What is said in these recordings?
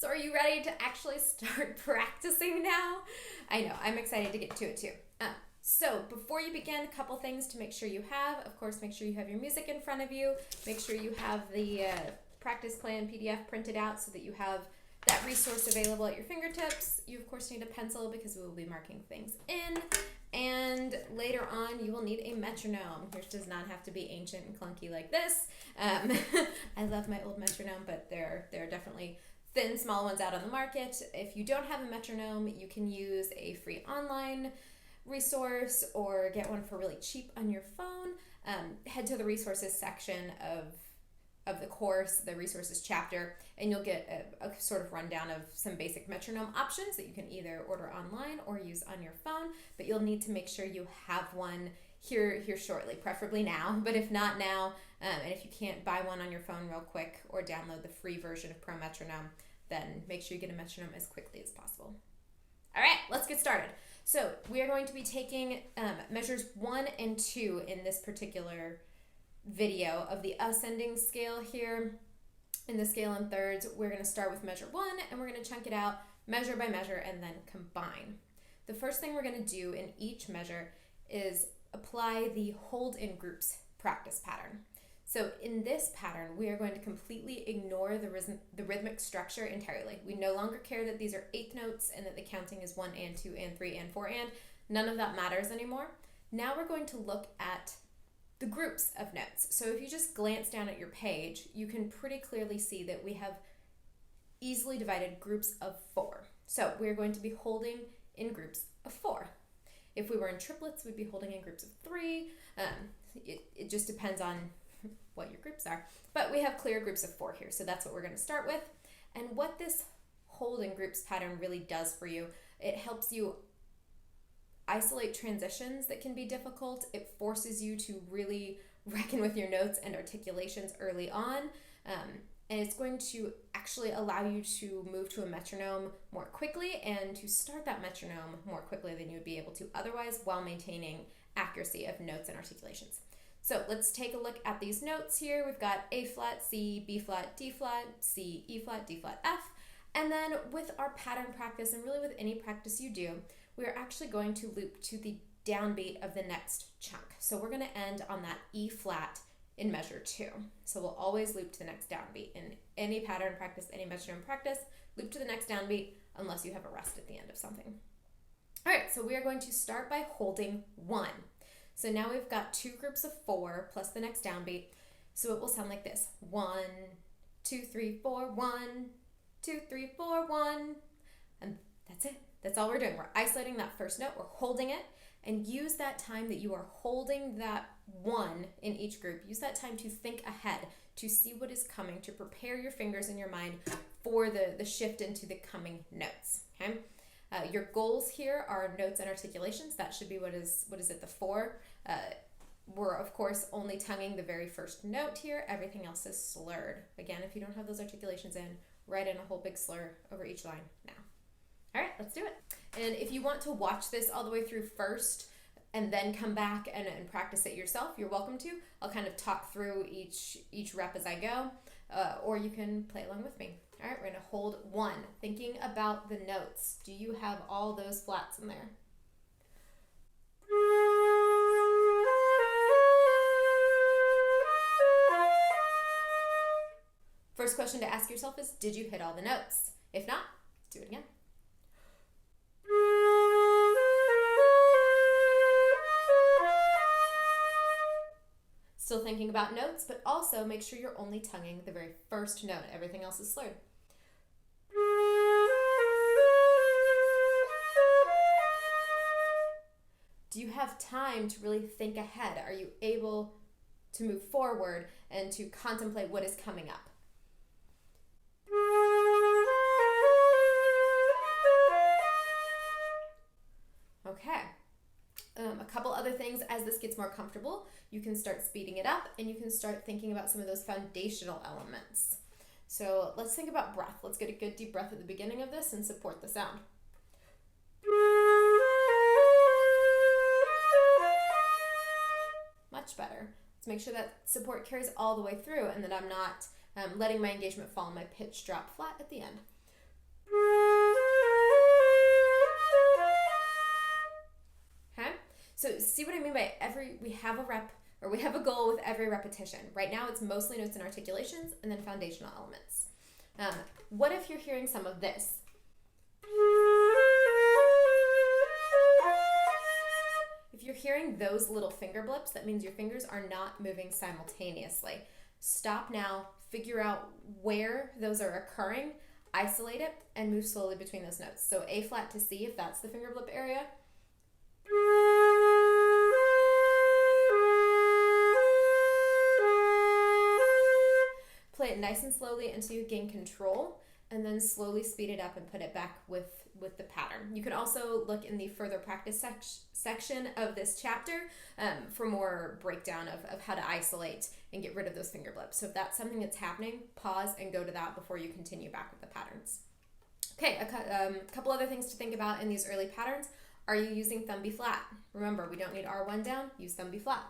So are you ready to actually start practicing now? I know, I'm excited to get to it too. So before you begin, a couple things to make sure you have. Of course, make sure you have your music in front of you. Make sure you have the practice plan PDF printed out so that you have that resource available at your fingertips. You of course need a pencil because we will be marking things in. And later on, you will need a metronome, which does not have to be ancient and clunky like this. I love my old metronome, but there are definitely thin, small ones out on the market. If you don't have a metronome, you can use a free online resource or get one for really cheap on your phone. Head to the resources section of the course, the resources chapter, and you'll get a sort of rundown of some basic metronome options that you can either order online or use on your phone, but you'll need to make sure you have one here shortly, preferably now, but if not now, and if you can't buy one on your phone real quick or download the free version of Pro Metronome, then make sure you get a metronome as quickly as possible. All right, let's get started. So we are going to be taking measures 1 and 2 in this particular video of the ascending scale here. In the scale in thirds, we're going to start with measure 1 and we're going to chunk it out measure by measure and then combine. The first thing we're going to do in each measure is apply the hold in groups practice pattern. So in this pattern, we are going to completely ignore the rhythmic structure entirely. We no longer care that these are eighth notes and that the counting is 1 and 2 and 3 and 4 and. None of that matters anymore. Now we're going to look at the groups of notes. So if you just glance down at your page, you can pretty clearly see that we have easily divided groups of 4. So we're going to be holding in groups of 4. If we were in triplets, we'd be holding in groups of 3. It just depends on what your groups are. But we have clear groups of 4 here, so that's what we're going to start with. And what this hold in groups pattern really does for you, it helps you isolate transitions that can be difficult. It forces you to really reckon with your notes and articulations early on. And it's going to actually allow you to move to a metronome more quickly and to start that metronome more quickly than you would be able to otherwise while maintaining accuracy of notes and articulations. So let's take a look at these notes here. We've got A flat, C, B flat, D flat, C, E flat, D flat, F. And then with our pattern practice, and really with any practice you do, we're actually going to loop to the downbeat of the next chunk. So we're going to end on that E flat in measure 2. So we'll always loop to the next downbeat. In any pattern practice, any metronome practice, loop to the next downbeat unless you have a rest at the end of something. All right, so we are going to start by holding 1. So now we've got 2 groups of 4 plus the next downbeat. So it will sound like this. 1, 2, 3, 4, 1, 2, 3, 4, 1. And that's it. That's all we're doing. We're isolating that first note. We're holding it. And use that time that you are holding that 1 in each group. Use that time to think ahead, to see what is coming, to prepare your fingers in your mind for the shift into the coming notes. Okay? Your goals here are notes and articulations. That should be what is it, the 4. We're, of course, only tonguing the very first note here. Everything else is slurred. Again, if you don't have those articulations in, write in a whole big slur over each line now. All right, let's do it. And if you want to watch this all the way through first and then come back and practice it yourself, you're welcome to. I'll kind of talk through each rep as I go, or you can play along with me. All right, we're going to hold 1. Thinking about the notes. Do you have all those flats in there? First question to ask yourself is, did you hit all the notes? If not, let's do it again. Still thinking about notes, but also make sure you're only tonguing the very first note. Everything else is slurred. Do you have time to really think ahead? Are you able to move forward and to contemplate what is coming up? Okay. A couple other things as this gets more comfortable. You can start speeding it up and you can start thinking about some of those foundational elements. So let's think about breath. Let's get a good deep breath at the beginning of this and support the sound. Much better. Let's make sure that support carries all the way through and that I'm not letting my engagement fall and my pitch drop flat at the end. Okay? So see what I mean by we have a rep, or we have a goal with every repetition. Right now it's mostly notes and articulations and then foundational elements. What if you're hearing some of this? If you're hearing those little finger blips, that means your fingers are not moving simultaneously. Stop now, figure out where those are occurring, isolate it, and move slowly between those notes. So A flat to C, if that's the finger blip area. Play it nice and slowly until you gain control, and then slowly speed it up and put it back with the pattern. You can also look in the further practice section of this chapter for more breakdown of how to isolate and get rid of those finger blips. So if that's something that's happening, pause and go to that before you continue back with the patterns. Okay, a couple other things to think about in these early patterns. Are you using thumb B flat? Remember, we don't need R1 down, use thumb B flat.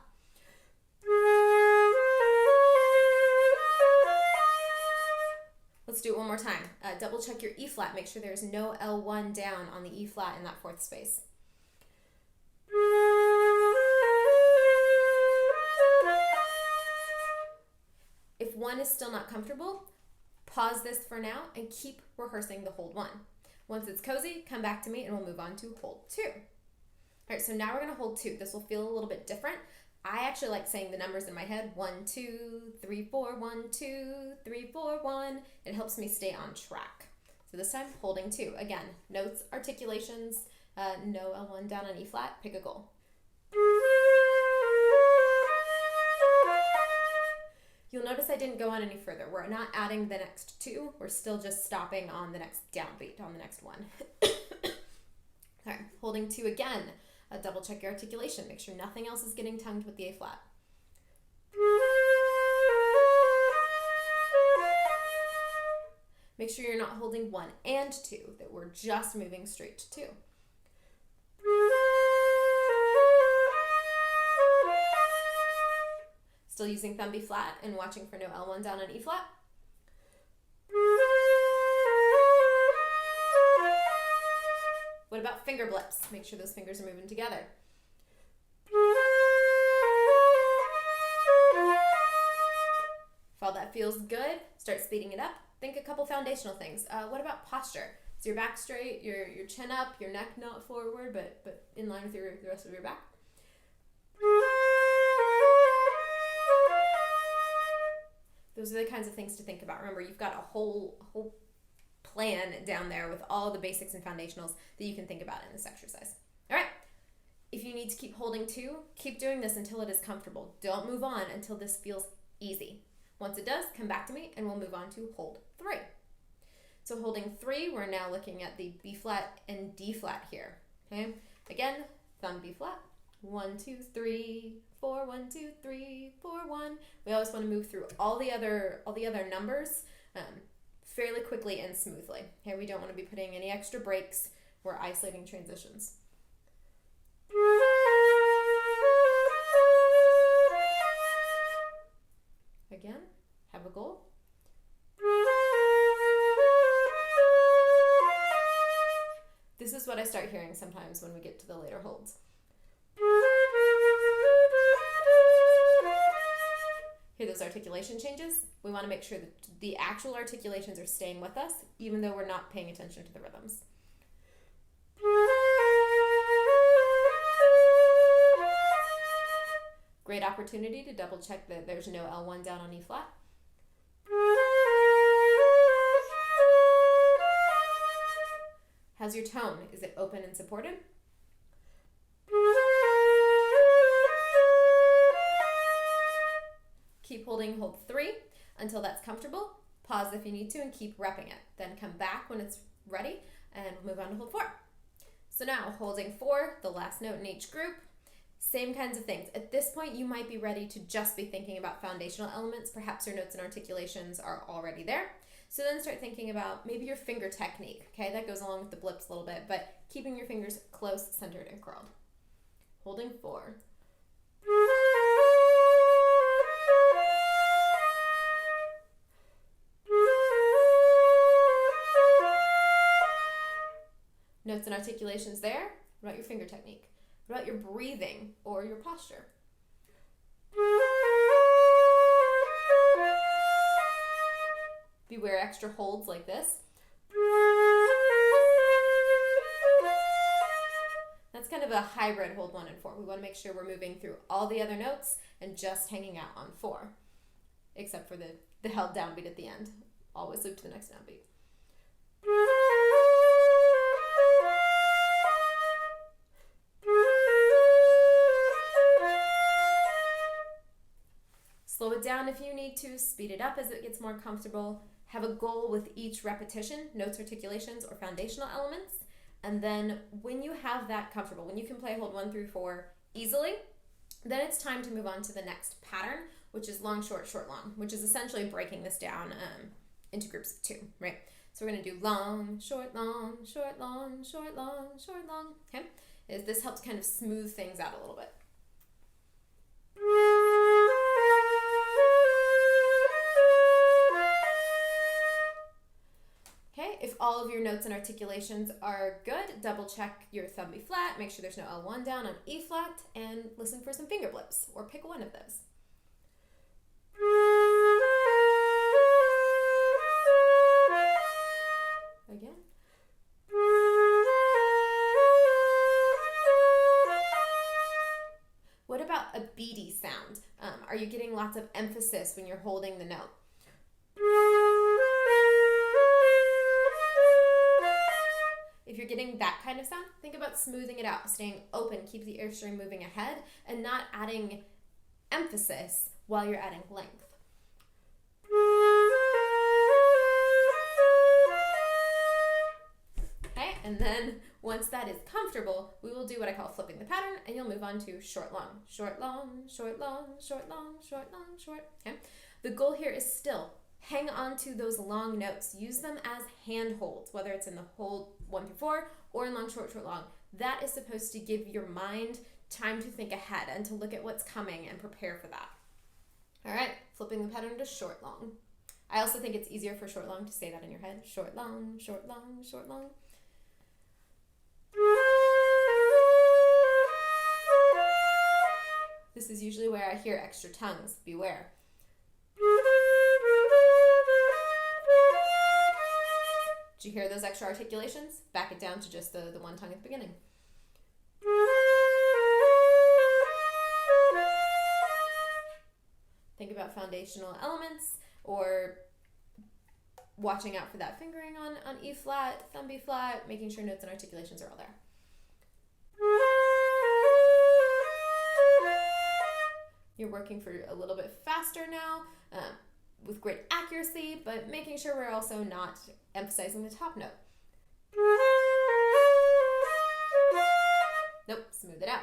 Let's do it one more time. Double check your E flat. Make sure there's no L1 down on the E flat in that fourth space. If one is still not comfortable, pause this for now and keep rehearsing the hold one. Once it's cozy, come back to me and we'll move on to hold two. All right, so now we're gonna hold two. This will feel a little bit different. I actually like saying the numbers in my head, 1, 2, 3, 4, 1, 2, 3, 4, 1. It helps me stay on track. So this time, holding two. Again, notes, articulations, no L1 down on E flat, pick a goal. You'll notice I didn't go on any further. We're not adding the next two. We're still just stopping on the next downbeat, on the next one. Okay, holding two again. Double check your articulation. Make sure nothing else is getting tongued with the A flat. Make sure you're not holding 1 and 2, that we're just moving straight to 2. Still using thumb B flat and watching for no L1 down on E flat. What about finger blips? Make sure those fingers are moving together. If all that feels good, start speeding it up. Think a couple foundational things. What about posture? Is your back straight, your chin up, your neck not forward, but in line with the rest of your back? Those are the kinds of things to think about. Remember, you've got a whole plan down there with all the basics and foundationals that you can think about in this exercise. All right. If you need to keep holding two, keep doing this until it is comfortable. Don't move on until this feels easy. Once it does, come back to me and we'll move on to hold three. So holding three, we're now looking at the B flat and D flat here. Okay. Again, thumb B flat. 1, 2, 3, 4, 1, 2, 3, 4, 1. We always want to move through all the other numbers fairly quickly and smoothly. Okay, we don't want to be putting any extra breaks. We're isolating transitions. Again, have a goal. This is what I start hearing sometimes when we get to the later holds. Hear those articulation changes? We want to make sure that the actual articulations are staying with us, even though we're not paying attention to the rhythms. Great opportunity to double check that there's no L1 down on E flat. How's your tone? Is it open and supported? Keep holding hold three until that's comfortable. Pause if you need to and keep repping it. Then come back when it's ready and move on to hold four. So now holding four, the last note in each group, same kinds of things. At this point, you might be ready to just be thinking about foundational elements. Perhaps your notes and articulations are already there. So then start thinking about maybe your finger technique. Okay, that goes along with the blips a little bit, but keeping your fingers close, centered, and curled. Holding four. Notes and articulations there. What about your finger technique? What about your breathing or your posture? Beware extra holds like this. That's kind of a hybrid hold 1 and 4. We want to make sure we're moving through all the other notes and just hanging out on 4, except for the held downbeat at the end. Always loop to the next downbeat. Slow it down if you need to, speed it up as it gets more comfortable. Have a goal with each repetition, notes, articulations, or foundational elements. And then when you have that comfortable, when you can play hold 1 through 4 easily, then it's time to move on to the next pattern, which is long, short, short, long, which is essentially breaking this down into groups of 2, right? So we're going to do long, short, long, short, long, short, long, short, long, okay? This helps kind of smooth things out a little bit. If all of your notes and articulations are good, double check your thumb B flat, make sure there's no L1 down on E flat, and listen for some finger blips, or pick one of those. Again. What about a beady sound? Are you getting lots of emphasis when you're holding the note? If you're getting that kind of sound, think about smoothing it out, staying open, keep the earstring moving ahead, and not adding emphasis while you're adding length. Okay, and then once that is comfortable, we will do what I call flipping the pattern, and you'll move on to short, long, short, long, short, long, short, long, short, long, short. Okay, the goal here is still hang on to those long notes. Use them as hand holds, whether it's in the hold 1 through 4 or in long, short, short, long. That is supposed to give your mind time to think ahead and to look at what's coming and prepare for that. All right, flipping the pattern to short, long. I also think it's easier for short, long to say that in your head. Short, long, short, long, short, long. This is usually where I hear extra tongues. Beware. Did you hear those extra articulations? Back it down to just the one tongue at the beginning. Think about foundational elements or watching out for that fingering on E flat, thumb B flat, making sure notes and articulations are all there. You're working for a little bit faster now with great accuracy, but making sure we're also not emphasizing the top note. Nope, smooth it out.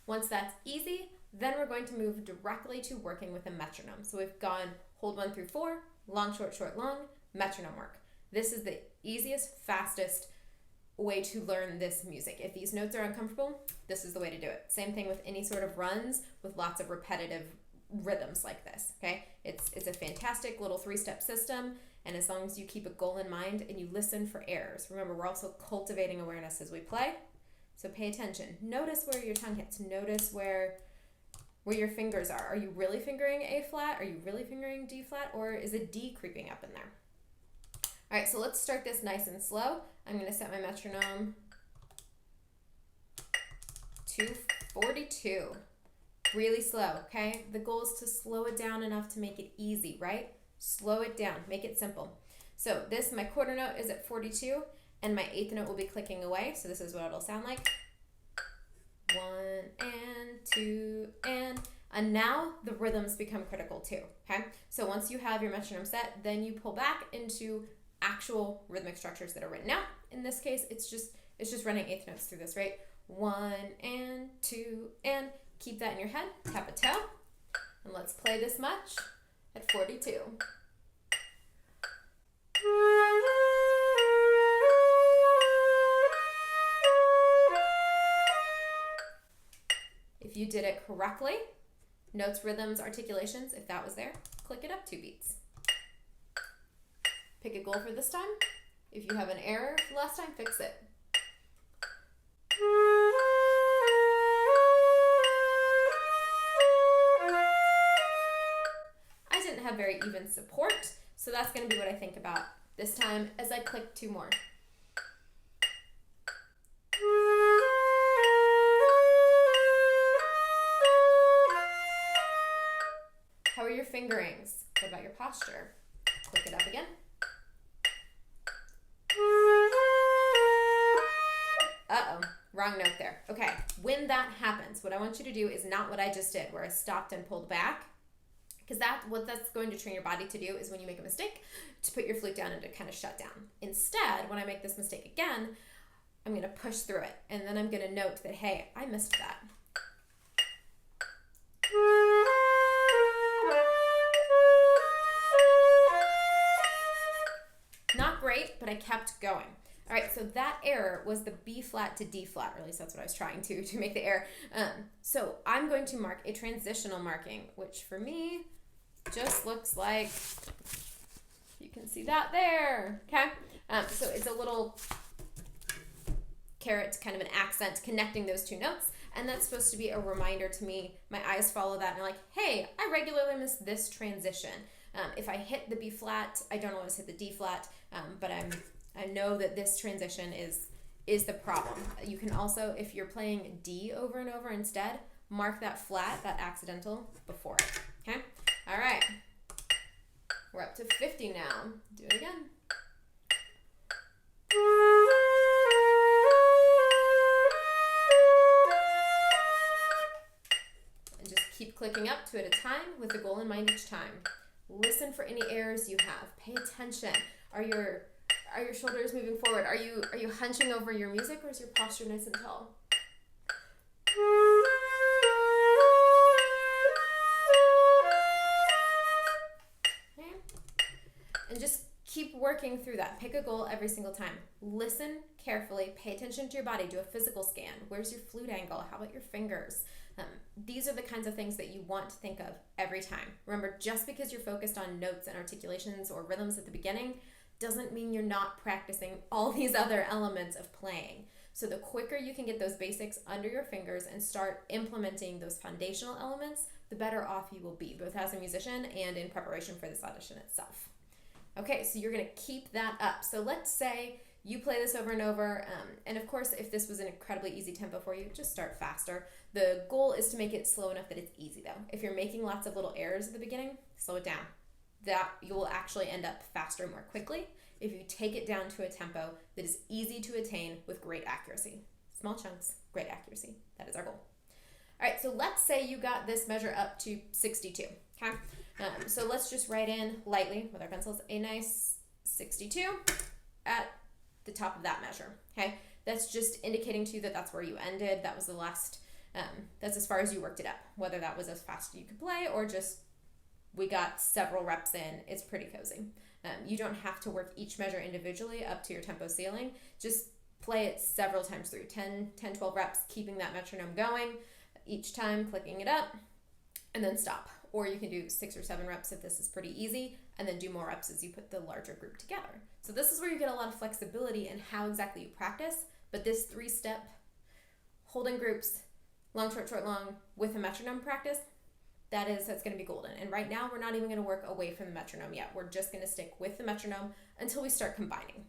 Once that's easy, then we're going to move directly to working with a metronome. So we've gone hold 1 through 4, long, short, short, long, metronome work. This is the easiest, fastest way to learn this music. If these notes are uncomfortable, this is the way to do it. Same thing with any sort of runs with lots of repetitive rhythms like this, okay? It's a fantastic little 3-step system, and as long as you keep a goal in mind and you listen for errors. Remember, we're also cultivating awareness as we play, so pay attention. Notice where your tongue hits. Notice where your fingers are. Are you really fingering A flat? Are you really fingering D flat? Or is a D creeping up in there? All right, so let's start this nice and slow. I'm going to set my metronome to 42. Really slow, okay? The goal is to slow it down enough to make it easy, right? Slow it down, make it simple. So my quarter note is at 42, and my 8th note will be clicking away, so this is what it'll sound like. 1 and 2 and now the rhythms become critical too, okay? So once you have your metronome set, then you pull back into actual rhythmic structures that are written out. In this case, it's just running 8th notes through this, right? 1 and 2 and keep that in your head, tap a toe, and let's play this much at 42. If you did it correctly, notes, rhythms, articulations, if that was there, click it up 2 beats. Pick a goal for this time. If you have an error last time, fix it. I didn't have very even support, so that's going to be what I think about this time as I click 2 more. How are your fingerings? What about your posture? Click it up again. Uh-oh, wrong note there. Okay, when that happens, what I want you to do is not what I just did, where I stopped and pulled back, because what that's going to train your body to do is when you make a mistake, to put your flute down and to kind of shut down. Instead, when I make this mistake again, I'm going to push through it, and then I'm going to note that, hey, I missed that. Not great, but I kept going. All right, so that error was the B flat to D flat, or at least that's what I was trying to make the error. So I'm going to mark a transitional marking, which for me just looks like, you can see that there, okay? So it's a little caret, kind of an accent connecting those 2 notes, and that's supposed to be a reminder to me. My eyes follow that, and they're like, hey, I regularly miss this transition. If I hit the B flat, I don't always hit the D flat, but I know that this transition is the problem. You can also, if you're playing D over and over instead, mark that flat, that accidental, before it, okay? All right, we're up to 50 now. Do it again. And just keep clicking up 2 at a time with the goal in mind each time. Listen for any errors you have. Pay attention. Are your shoulders moving forward? Are you hunching over your music, or is your posture nice and tall? Okay. And just keep working through that. Pick a goal every single time. Listen carefully. Pay attention to your body. Do a physical scan. Where's your flute angle? How about your fingers? These are the kinds of things that you want to think of every time. Remember, just because you're focused on notes and articulations or rhythms at the beginning doesn't mean you're not practicing all these other elements of playing. So the quicker you can get those basics under your fingers and start implementing those foundational elements, the better off you will be, both as a musician and in preparation for this audition itself. Okay, so you're going to keep that up. So let's say you play this over and over, and of course, if this was an incredibly easy tempo for you, just start faster. The goal is to make it slow enough that it's easy, though. If you're making lots of little errors at the beginning, slow it down. That you will actually end up faster more quickly if you take it down to a tempo that is easy to attain with great accuracy. Small chunks, great accuracy. That is our goal. All right, so let's say you got this measure up to 62, okay? So let's just write in lightly with our pencils a nice 62 at the top of that measure, okay? That's just indicating to you that that's where you ended. That was the last, that's as far as you worked it up, whether that was as fast as you could play or just we got several reps in. It's pretty cozy. You don't have to work each measure individually up to your tempo ceiling. Just play it several times through, 10, 12 reps, keeping that metronome going, each time clicking it up, and then stop. Or you can do 6 or 7 reps if this is pretty easy, and then do more reps as you put the larger group together. So this is where you get a lot of flexibility in how exactly you practice, but this 3-step holding groups, long, short, long, with a metronome practice, that's going to be golden. And right now, we're not even going to work away from the metronome yet. We're just going to stick with the metronome until we start combining.